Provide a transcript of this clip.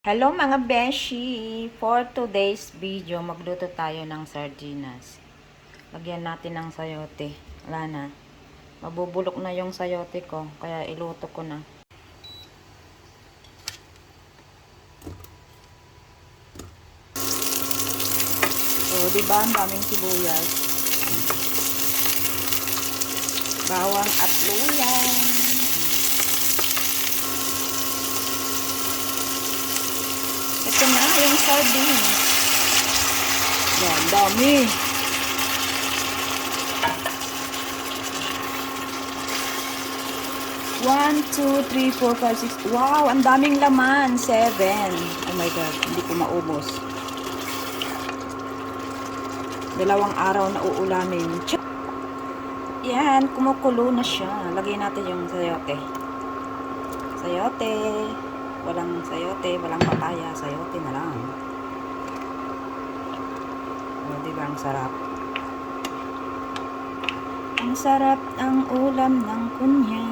Hello mga beshi! For today's video, magluto tayo ng sardinas. Lagyan natin ng sayote. Wala na. Mabubulok na yung sayote ko, kaya iluto ko na. So, diba ang daming sibuyas? Bawang at luya. Ito na yung sardines. Yan, dami. One, two, three, four, five, six. Wow, ang daming laman. 7. Oh my God, hindi ko maubos. 2 araw na uulamin. Yan, kumukulo na siya. Lagyan natin yung sayote. Sayote. Walang sayote, walang papaya. Sayote na lang. O, diba ang sarap? Ang sarap ang ulam ng kunya.